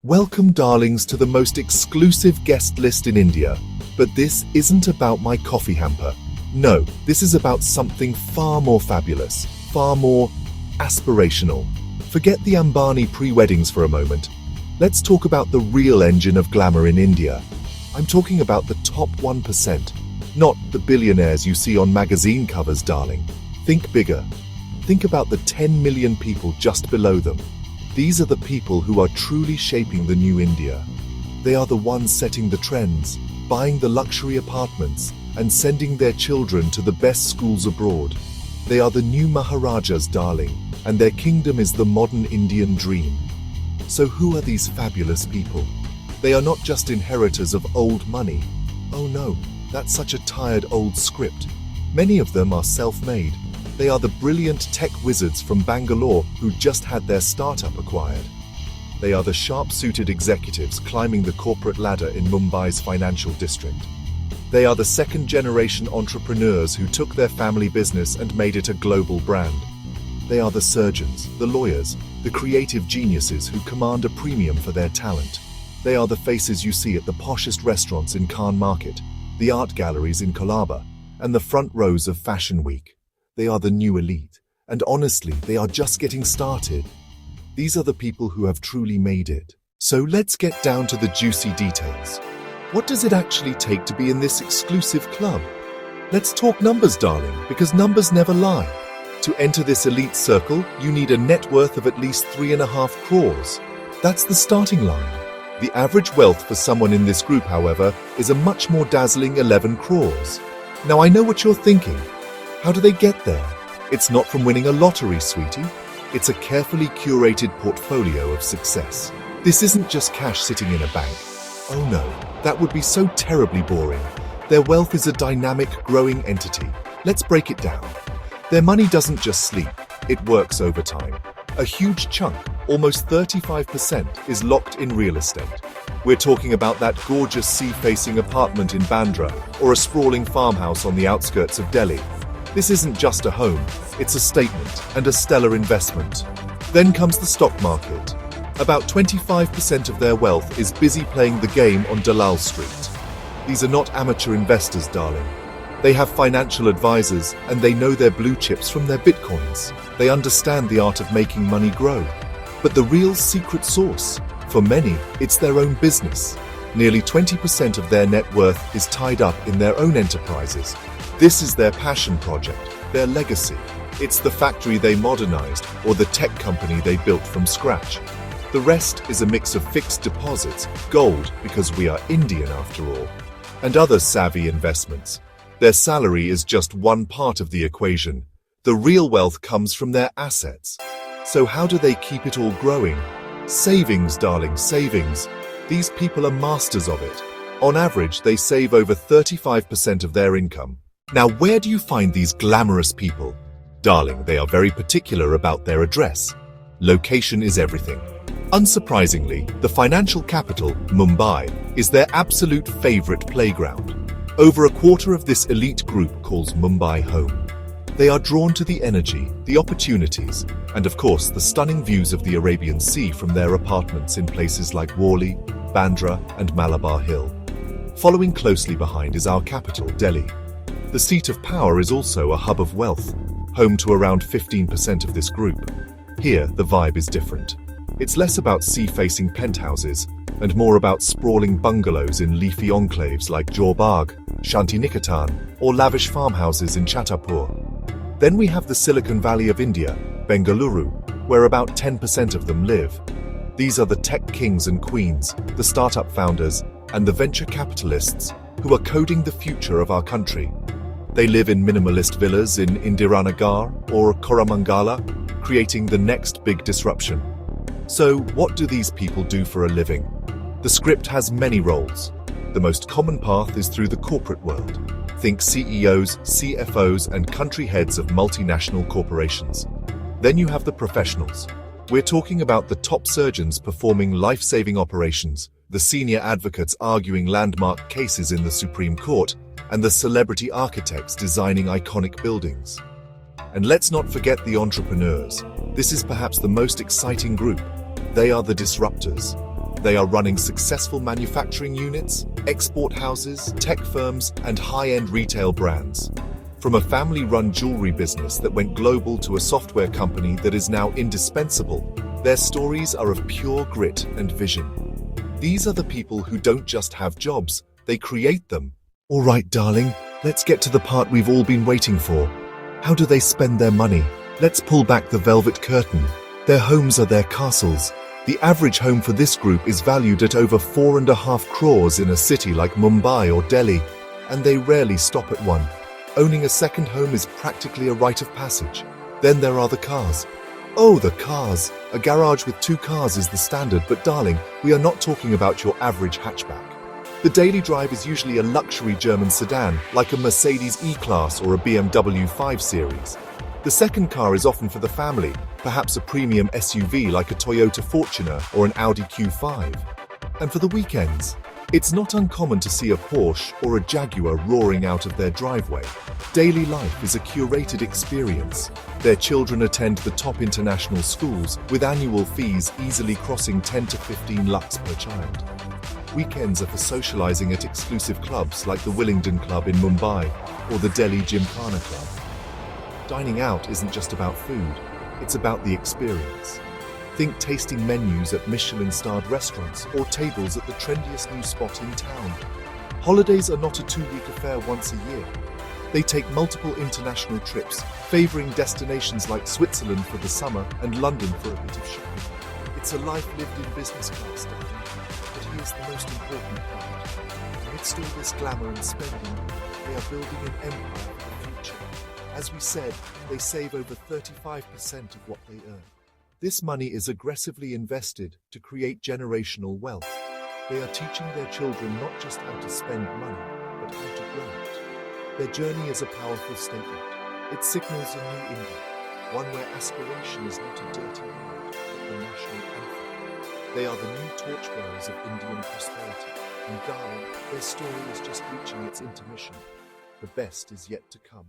Welcome, darlings, to the most exclusive guest list in India. But this isn't about my coffee hamper. No, this is about something far more fabulous, far more aspirational. Forget the Ambani pre-weddings for a moment. Let's talk about the real engine of glamour in India. I'm talking about the top 1%, not the billionaires you see on magazine covers, darling. Think bigger. Think about the 10 million people just below them. These are the people who are truly shaping the new India. They are the ones setting the trends, buying the luxury apartments, and sending their children to the best schools abroad. They are the new Maharajas, darling, and their kingdom is the modern Indian dream. So who are these fabulous people? They are not just inheritors of old money. Oh no, that's such a tired old script. Many of them are self-made. They are the brilliant tech wizards from Bangalore who just had their startup acquired. They are the sharp-suited executives climbing the corporate ladder in Mumbai's financial district. They are the second-generation entrepreneurs who took their family business and made it a global brand. They are the surgeons, the lawyers, the creative geniuses who command a premium for their talent. They are the faces you see at the poshest restaurants in Khan Market, the art galleries in Colaba, and the front rows of Fashion Week. They are the new elite, and honestly, they are just getting started. These are the people who have truly made it. So let's get down to the juicy details. What does it actually take to be in this exclusive club? Let's talk numbers, darling, because numbers never lie. To enter this elite circle, you need a net worth of at least 3.5 crores. That's the starting line. The average wealth for someone in this group, however, is a much more dazzling 11 crores. Now I know what you're thinking. How do they get there? It's not from winning a lottery, sweetie. It's a carefully curated portfolio of success. This isn't just cash sitting in a bank. Oh no, that would be so terribly boring. Their wealth is a dynamic, growing entity. Let's break it down. Their money doesn't just sleep, it works over time. A huge chunk, almost 35%, is locked in real estate. We're talking about that gorgeous sea-facing apartment in Bandra or a sprawling farmhouse on the outskirts of Delhi. This isn't just a home, it's a statement and a stellar investment. Then comes the stock market. About 25% of their wealth is busy playing the game on Dalal Street. These are not amateur investors, darling. They have financial advisors and they know their blue chips from their bitcoins. They understand the art of making money grow. But the real secret sauce, for many, it's their own business. Nearly 20% of their net worth is tied up in their own enterprises. This is their passion project, their legacy. It's the factory they modernized or the tech company they built from scratch. The rest is a mix of fixed deposits, gold, because we are Indian after all, and other savvy investments. Their salary is just one part of the equation. The real wealth comes from their assets. So how do they keep it all growing? Savings, darling, savings. These people are masters of it. On average, they save over 35% of their income. Now, where do you find these glamorous people? Darling, they are very particular about their address. Location is everything. Unsurprisingly, the financial capital, Mumbai, is their absolute favorite playground. Over a quarter of this elite group calls Mumbai home. They are drawn to the energy, the opportunities, and of course the stunning views of the Arabian Sea from their apartments in places like Worli, Bandra, and Malabar Hill. Following closely behind is our capital, Delhi. The seat of power is also a hub of wealth, home to around 15% of this group. Here, the vibe is different. It's less about sea-facing penthouses and more about sprawling bungalows in leafy enclaves like Jorbagh, Shantiniketan, or lavish farmhouses in Chhatarpur. Then we have the Silicon Valley of India, Bengaluru, where about 10% of them live. These are the tech kings and queens, the startup founders, and the venture capitalists who are coding the future of our country. They live in minimalist villas in Indiranagar or Koramangala, creating the next big disruption. So, what do these people do for a living? The script has many roles. The most common path is through the corporate world. Think CEOs, CFOs, and country heads of multinational corporations. Then you have the professionals. We're talking about the top surgeons performing life-saving operations, the senior advocates arguing landmark cases in the Supreme Court, and the celebrity architects designing iconic buildings. And let's not forget the entrepreneurs. This is perhaps the most exciting group. They are the disruptors. they are running successful manufacturing units, export houses, tech firms, and high-end retail brands. From a family-run jewelry business that went global to a software company that is now indispensable, their stories are of pure grit and vision. These are the people who don't just have jobs, they create them. All right, darling, let's get to the part we've all been waiting for. How do they spend their money? Let's pull back the velvet curtain. Their homes are their castles. The average home for this group is valued at over 4.5 crores in a city like Mumbai or Delhi, and they rarely stop at one. Owning a second home is practically a rite of passage. Then there are the cars. Oh, the cars! A garage with 2 cars is the standard, but darling, we are not talking about your average hatchback. The daily drive is usually a luxury German sedan, like a Mercedes E-Class or a BMW 5 Series. The second car is often for the family, perhaps a premium SUV like a Toyota Fortuner or an Audi Q5. And for the weekends, it's not uncommon to see a Porsche or a Jaguar roaring out of their driveway. Daily life is a curated experience. Their children attend the top international schools, with annual fees easily crossing 10 to 15 lakhs per child. Weekends are for socializing at exclusive clubs like the Willingdon Club in Mumbai or the Delhi Gymkhana Club. Dining out isn't just about food, it's about the experience. Think tasting menus at Michelin-starred restaurants or tables at the trendiest new spot in town. Holidays are not a 2-week affair once a year. They take multiple international trips, favoring destinations like Switzerland for the summer and London for a bit of shopping. It's a life lived in business class, darling. But here's the most important part. Amidst all this glamour and spending, they are building an empire for the future. As we said, they save over 35% of what they earn. This money is aggressively invested to create generational wealth. They are teaching their children not just how to spend money, but how to grow it. Their journey is a powerful statement. It signals a new India, one where aspiration is not a dirty word, but the national anthem. They are the new torchbearers of Indian prosperity, and darling, their story is just reaching its intermission. The best is yet to come.